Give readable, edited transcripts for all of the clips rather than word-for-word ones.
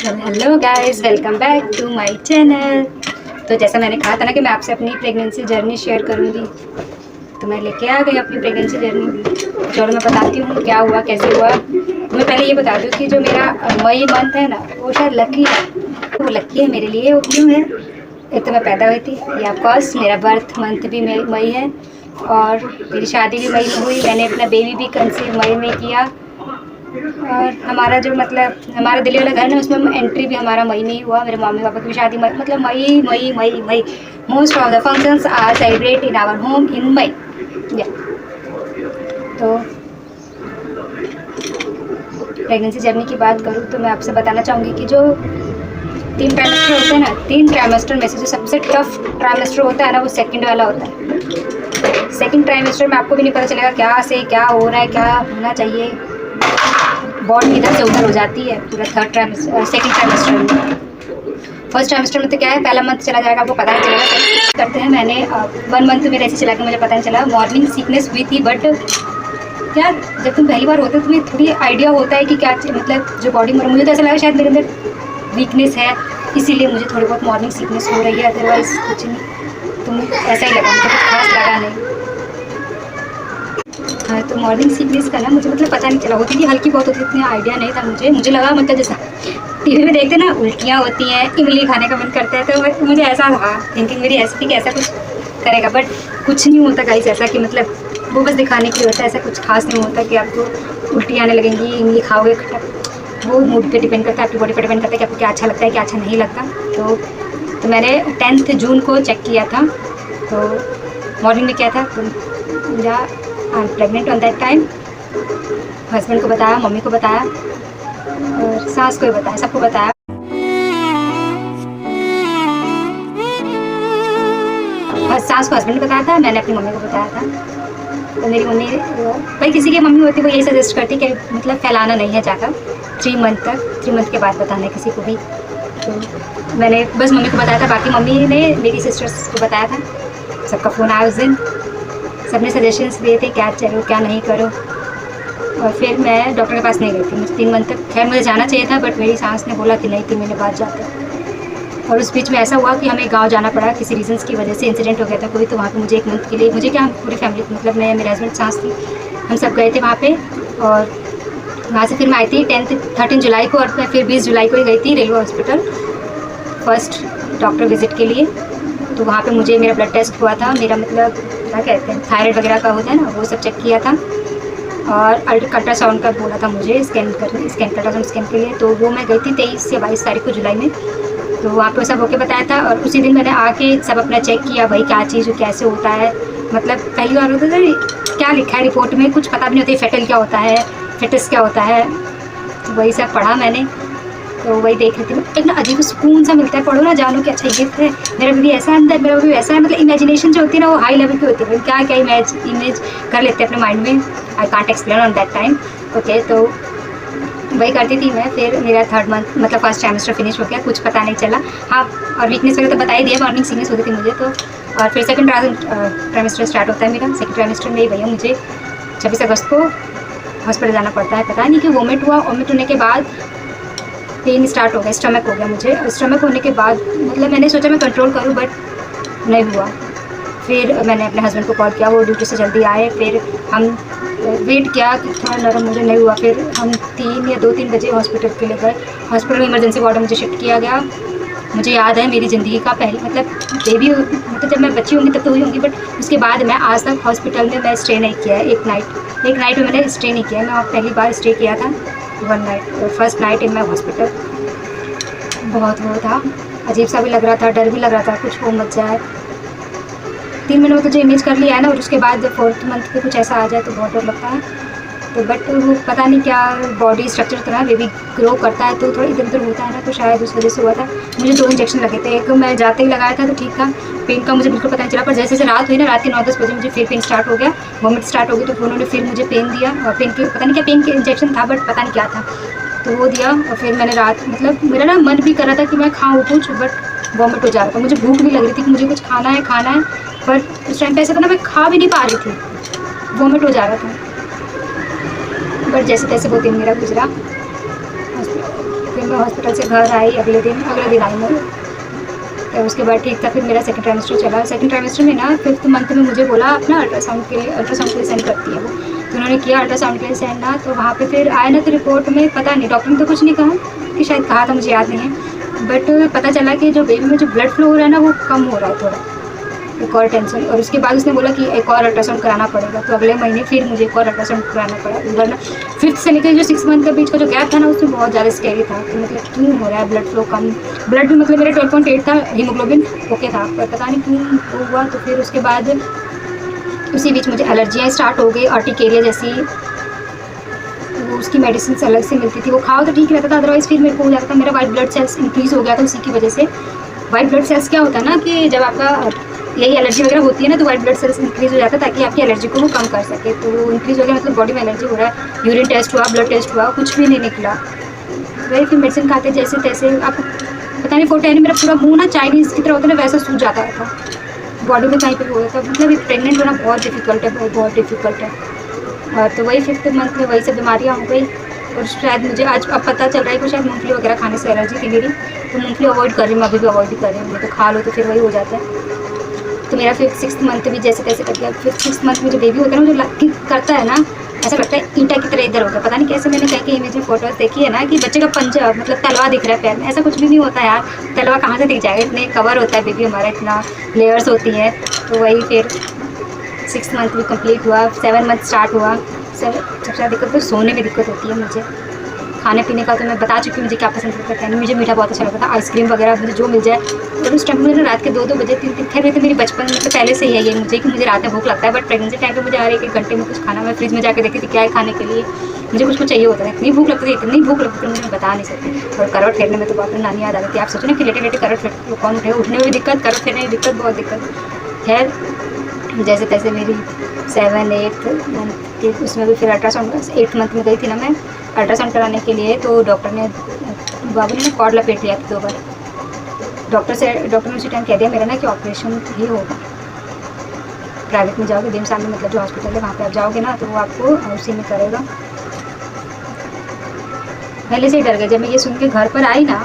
Hello guys, welcome back to my channel. तो जैसा मैंने कहा था ना कि मैं आपसे अपनी प्रेगनेंसी जर्नी शेयर करूंगी, तो मैं लेके आ गई अपनी प्रेगनेंसी जर्नी। चलो मैं बताती हूँ क्या हुआ, कैसे हुआ। तो मैं पहले ये बता दूँ कि जो मेरा मई मंथ है ना, वो शायद लकी है। वो लकी है मेरे लिए। वो क्यों है? एक तो मैं पैदा हुई थी, या ऑफकोर्स मेरा बर्थ मंथ भी मई है, और मेरी शादी भी मई में हुई। मैंने अपना बेबी भी कंसीव मई में किया, और हमारा जो मतलब हमारा दिल्ली वाला घर है उसमें एंट्री भी हमारा मई में ही हुआ। मेरे मम्मी पापा की भी शादी मई, मतलब मई मई मई मई। Most of the functions are celebrate in our home in May. तो प्रेगनेंसी जर्नी की बात करूँ तो मैं आपसे बताना चाहूँगी कि जो 3 ट्राइमेस्टर होते हैं ना, 3 ट्राइमेस्टर में से जो सबसे टफ ट्राइमेस्टर होता है ना, वो सेकंड वाला होता है। सेकंड ट्राइमेस्टर में आपको भी नहीं पता चलेगा क्या से क्या हो रहा है, क्या होना चाहिए। बॉडी इधर से उधर हो जाती है पूरा थर्ड ट्राइमेस्टर, सेकंड ट्राइमेस्टर में। फर्स्ट ट्राइमेस्टर में तो क्या है, पहला मंथ चला जाएगा, आपको पता नहीं चलेगा करते हैं। मैंने 1 मंथ तो मेरे ऐसे चला के मुझे पता नहीं चला। मॉर्निंग सिकनेस हुई थी, बट यार जब तुम पहली बार होते हो तुम्हें थोड़ी आइडिया होता है कि क्या मतलब जो बॉडी में, मुझे तो ऐसा लगा शायद मेरे अंदर वीकनेस है, इसीलिए मुझे थोड़ी बहुत मॉर्निंग सिकनेस हो रही है, अदरवाइज कुछ नहीं। तो मुझे ऐसा ही लगा, मुझे कुछ खास लगा नहीं। हाँ, तो मॉर्निंग सिकनेस का ना मुझे मतलब पता नहीं चला, होती थी हल्की बहुत होती थी, इतना आइडिया नहीं था मुझे लगा मतलब जैसा टीवी में देखते ना उल्टियाँ होती हैं, इमली खाने का मन करता है, तो मुझे ऐसा था थिंकिंग मेरी ऐसी थी कि ऐसा कुछ करेगा, बट कुछ नहीं होता गाइस ऐसा कि मतलब वो बस दिखाने के लिए होता है। ऐसा कुछ खास नहीं होता कि आपको उल्टी आने लगेंगी, इमली खाओगे खट्टा। वो मूड पे डिपेंड करता है, आपकी बॉडी पे डिपेंड करता है कि आपको क्या अच्छा लगता है, क्या अच्छा नहीं लगता। तो मैंने 10 जून को चेक किया था, तो मॉर्निंग में क्या था, तो मेरा I am pregnant on that time. Husband को बताया, मम्मी को बताया, और सास को भी बताया, सबको बताया। और सास को हस्बैंड को बताया था, मैंने अपनी मम्मी को बताया था। तो मेरी मम्मी, भाई किसी की मम्मी होती है वो यही सजेस्ट करती कि मतलब फैलाना नहीं है ज़्यादा 3 मंथ तक, 3 मंथ के बाद बताना है किसी को भी। तो मैंने बस मम्मी को बताया था, बाकी मम्मी ने मेरी सिस्टर्स को बताया था। सबका फ़ोन आया उस दिन, सबने सजेशंस दिए थे क्या करो क्या नहीं करो। और फिर मैं डॉक्टर के पास नहीं गई थी, मुझे 3 मंथ तक, खैर मुझे जाना चाहिए था, बट मेरी सास ने बोला कि नहीं 3 महीने बाद जाते। और उस बीच में ऐसा हुआ कि हमें गांव जाना पड़ा, किसी रीजंस की वजह से इंसिडेंट हो गया था कोई, तो वहाँ पे मुझे 1 मंथ के लिए, मुझे क्या पूरी फैमिली मतलब मैं, मेरे हस्बैंड, सास थी, हम सब गए थे वहाँ पे। और वहाँ से फिर मैं आई थी 13 जुलाई को, और मैं फिर 20 जुलाई को ही गई थी railway hospital first doctor visit के लिए। तो वहाँ पे मुझे मेरा ब्लड टेस्ट हुआ था, मेरा मतलब क्या कहते हैं थायराइड वगैरह का होता है ना, वो सब चेक किया था। और अल्ट्रासाउंड का बोला था मुझे अल्ट्रासाउंड स्कैन के लिए। तो वो मैं गई थी 23 या 22 तारीख को जुलाई में। तो वहाँ पे सब होके बताया था, और उसी दिन मैंने आके सब अपना चेक किया, भाई क्या चीज़ कैसे होता है। मतलब पहली बार होता था क्या लिखा है रिपोर्ट में, कुछ पता भी नहीं होता, फेटल क्या होता है, फेटस क्या होता है, तो वही सब पढ़ा मैंने। तो वही देख रही थी, एक ना अजीब सुकून सा मिलता है, पढ़ो ना जानो कि अच्छा गिफ्ट है, मेरा भी ऐसा है अंदर, मेरा भी वैसा है। मतलब इमेजिनेशन जो होती है ना, वो हाई लेवल की होती है, क्या क्या इमेज कर लेते हैं अपने माइंड में। I can't explain on that time. Okay, तो वही करती थी मैं। फिर मेरा 3rd मंथ मतलब फर्स्ट ट्राइमेस्टर फिनिश हो गया, कुछ पता नहीं चला। हाँ, और वीकनेस वगैरह तो बता ही दिया, मॉर्निंग सिकनेस होती थी मुझे तो। और फिर सेकंड ट्राइमेस्टर स्टार्ट होता है मेरा। सेकंड ट्राइमेस्टर में भैया मुझे 26 अगस्त को हॉस्पिटल जाना पड़ता है। पता नहीं कि वोमिट हुआ, वोमिट होने के बाद पेन स्टार्ट हो गया, स्टमक हो गया मुझे। स्टमक होने के बाद मतलब मैंने सोचा मैं कंट्रोल करूँ, बट नहीं हुआ। फिर मैंने अपने हस्बैंड को कॉल किया, वो ड्यूटी से जल्दी आए। फिर हम वेट किया कि थोड़ा नरम, मुझे नहीं हुआ। फिर हम 3 या 2-3 बजे हॉस्पिटल के लिए गए। हॉस्पिटल में इमरजेंसी वार्ड में मुझे शिफ्ट किया गया। मुझे याद है मेरी ज़िंदगी का पहली मतलब बेबी, मतलब जब मैं बच्ची होंगी तब तो हुई होंगी, बट उसके बाद मैं आज तक हॉस्पिटल में मैं स्टे नहीं किया है। एक नाइट में मैंने स्टे नहीं किया है। मैं पहली बार स्टे किया था 1 night, first night in my hospital. बहुत वो था, अजीब सा भी लग रहा था, डर भी लग रहा था कुछ हो मच जाए। 3 महीने में तो जो इमेज कर लिया है ना, और उसके बाद जब 4th मंथ पे कुछ ऐसा आ जाए तो बहुत डर लगता है। तो बट वो पता नहीं क्या बॉडी स्ट्रक्चर तरह बेबी ग्रो करता है, तो थोड़ा इधर उधर होता है ना, तो शायद उस वजह से हुआ था। मुझे 2 इंजेक्शन लगे थे, एक मैं जाते ही लगाया था तो ठीक था, पेन का मुझे बिल्कुल पता नहीं चला। पर जैसे जैसे रात हुई ना, रात के 9-10 बजे मुझे फिर पेन स्टार्ट हो गया, वॉमिट स्टार्ट हो गई। तो उन्होंने फिर मुझे पेन दिया, और पेन के पता नहीं क्या पेन के इंजेक्शन था, बट पता नहीं क्या था, तो वो दिया। और फिर मैंने रात मतलब मेरा ना मन भी कर रहा था कि मैं खाऊँ कुछ, बट वॉमिट हो जा रहा था। मुझे भूख भी लग रही थी कि मुझे कुछ खाना है, पर उस टाइम पे ऐसा था ना, मैं खा भी नहीं पा रही थी, वॉमिट हो जा रहा था। बट जैसे तैसे वो दिन मेरा गुजरा। फिर मैं हॉस्पिटल से घर आई अगले दिन आई मैं। तो उसके बाद ठीक था। फिर मेरा सेकंड ट्राइमेस्टर चला। सेकंड ट्राइमेस्टर में ना 5th मंथ में मुझे बोला अपना अल्ट्रासाउंड के लिए सेंड करती है वो। तो उन्होंने किया अल्ट्रासाउंड के लिए सेंड ना, तो वहाँ पे फिर आया ना, तो रिपोर्ट में पता नहीं, डॉक्टर ने तो कुछ नहीं कहा कि शायद कहा था, मुझे याद नहीं है, बट पता चला कि जो बेबी में जो ब्लड फ्लो हो रहा है ना वो कम हो रहा है थोड़ा, एक और टेंशन। और उसके बाद उसने बोला कि एक और अल्ट्रासाउंड कराना पड़ेगा। तो अगले महीने फिर मुझे एक और अल्ट्रासाउंड कराना पड़ा, वरना 5th से लेकर जो 6 मंथ के बीच का जो गैप था ना उसमें बहुत ज़्यादा स्कैरी था कि मतलब क्यों हो रहा है ब्लड फ्लो कम। ब्लड भी मतलब मेरा 12.8 था, हीमोग्लोबिन ओके था, पर पता नहीं क्यों हुआ। तो फिर उसके बाद उसी बीच मुझे एलर्जियाँ स्टार्ट हो गई, अर्टिकेरिया जैसी, वो उसकी मेडिसिन अलग से मिलती थी, वो खाओ तो ठीक रहता था, अदरवाइज़ फिर मेरे को हो जाता था, मेरा वाइट ब्लड सेल्स इंक्रीज़ हो गया था उसी की वजह से। वाइट ब्लड सेल्स क्या होता है ना कि जब आपका यही एलर्जी वगैरह होती है ना, तो वाइट ब्लड सेल्स इंक्रीज़ हो जाता है ताकि आपकी एलर्जी को वो कम कर सके। तो वो इंक्रीज़ हो गया मतलब बॉडी में एलर्जी हो रहा है। यूरिन टेस्ट हुआ, ब्लड टेस्ट हुआ, कुछ भी नहीं निकला। वही फिर मेडिसिन खाते जैसे तैसे, आप पता नहीं 4 टाइम मेरा पूरा मुँह ना चाइनीज़ की तरह होता है ना, वैसा सूज जाता था, बॉडी में कहीं पर हो जाता। मतलब प्रेगनेंट होना बहुत डिफ़िकल्ट है, बहुत डिफ़िकल्ट है। तो वही 5th मंथ में वही सब बीमारियाँ हो गई। और शायद मुझे आज अब पता चल रहा है कि शायद मूँगफली वगैरह खाने से एलर्जी थी मेरी, तो मूँगफली अवॉइड कर रही हूँ, अभी भी अवॉइड ही कर रही हूँ। तो खा लो तो फिर वही हो जाता है। तो मेरा 5th 6th मंथ भी जैसे तैसे कट गया। 5th 6th मंथ में जो बेबी होता है ना, जो करता है ना, ऐसा लगता है ईंटा की तरह इधर होगा, पता नहीं कैसे। मैंने कहीं इमेज में फोटोज देखी है ना कि बच्चे का पंजा मतलब तलवा दिख रहा है पैर में, ऐसा कुछ भी नहीं होता यार। तलवा कहाँ से दिख जाएगा, इतने कवर होता है बेबी हमारा, इतना लेयर्स होती हैं। तो वही फिर 6th मंथ भी कंप्लीट हुआ, 7 मंथ स्टार्ट हुआ। सबसे ज़्यादा दिक्कत तो सोने में दिक्कत होती है मुझे। खाने पीने का तो मैं बता चुकी हूँ मुझे क्या पसंद करता है। मुझे मीठा बहुत अच्छा लगता था, आइसक्रीम वगैरह मुझे जो मिल जाए। और उस टाइम मुझे रात के 2-2 बजे 3-3 खैर में तो मेरी बचपन मतलब पहले से ही है ये मुझे कि मुझे रात में भूख लगता है, बट प्रेगनेंसी टाइम पे मुझे हर 1-1 घंटे में कुछ खाना, मैं फ्रिज में जाकर देखती थी क्या है खाने के लिए, मुझे कुछ चाहिए होता था। इतनी भूख लगती थी, इतनी भूख लगती थी, मुझे बता नहीं सकती। और करवट फेरने में तो बहुत नानी याद आ गई थी। आप सोचो ना कि लेटे करवट फेर कौन उठेगा, उठने में भी दिक्कत, करवट फेरने में दिक्कत, बहुत दिक्कत। खैर जैसे तैसे मेरी 7-8 मंथ के उसमें भी फिर अल्ट्रासाउंड 8th मंथ में गई थी ना मैं अल्ट्रासाउंड कराने के लिए। तो डॉक्टर ने, बाबू ने कॉर्ड लपेट लिया था 2 बार। डॉक्टर ने उसी टाइम कह दिया मेरा ना कि ऑपरेशन ही होगा। प्राइवेट में जाओगे, भीमसार में मतलब जो हॉस्पिटल है वहाँ पे आप जाओगे ना, तो वो आपको उसी में करेगा। पहले से ही डर गया जब मैं ये सुन के घर पर आई ना,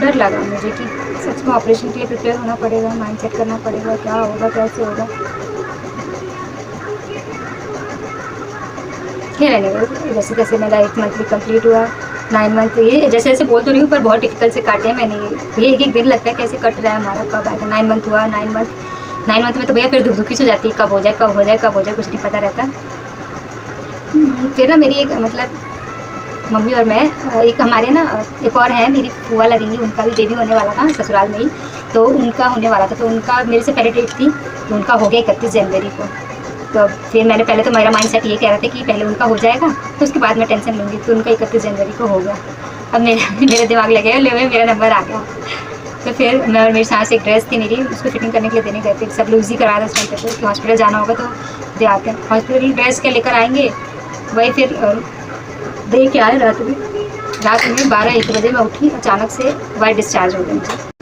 डर लगा मुझे कि सच में ऑपरेशन के लिए प्रिपेयर होना पड़ेगा, माइंड सेट करना पड़ेगा, क्या होगा कैसे होगा। क्या रहने जैसे जैसे मेरा 8 मंथ भी कम्प्लीट हुआ, 9 मंथ ये जैसे जैसे बोल तो रही हूँ, पर बहुत डिफिकल्ट से काटे हैं मैंने। ये एक दिन लगता है कैसे कट रहा है हमारा, कब आएगा। 9 मंथ हुआ, 9 मंथ में तो भैया फिर दुखी हो जाती है, कब हो जाए कब हो जाए कब हो जाए, कुछ नहीं पता रहता। फिर ना मेरी एक मतलब मम्मी और मैं, एक हमारे ना एक और है मेरी बुआ लगेंगी, उनका भी बेबी होने वाला था ससुराल में ही, तो उनका होने वाला था। तो उनका मेरे से पहले डेट थी, तो उनका हो गया 31 जनवरी को। तो फिर मैंने पहले तो मेरा माइंड सेट ये कह रहा था कि पहले उनका हो जाएगा तो उसके बाद मैं टेंशन लूँगी। तो उनका 31 जनवरी को हो गया। अब मेरे दिमाग लगे ले मेरा नंबर आ गया। तो फिर मैं और मेरी सास एक ड्रेस थी मेरी, उसको फिटिंग करने के लिए देने गए थे। सब लोग इजी करवा था उस टाइम पे, तो हॉस्पिटल जाना होगा तो दे आते हैं। हॉस्पिटल ड्रेस क्या लेकर आएंगे, वही फिर दे के आए। रात में 12-1 बजे मैं उठी, अचानक से वाइट डिस्चार्ज हो गई मुझे।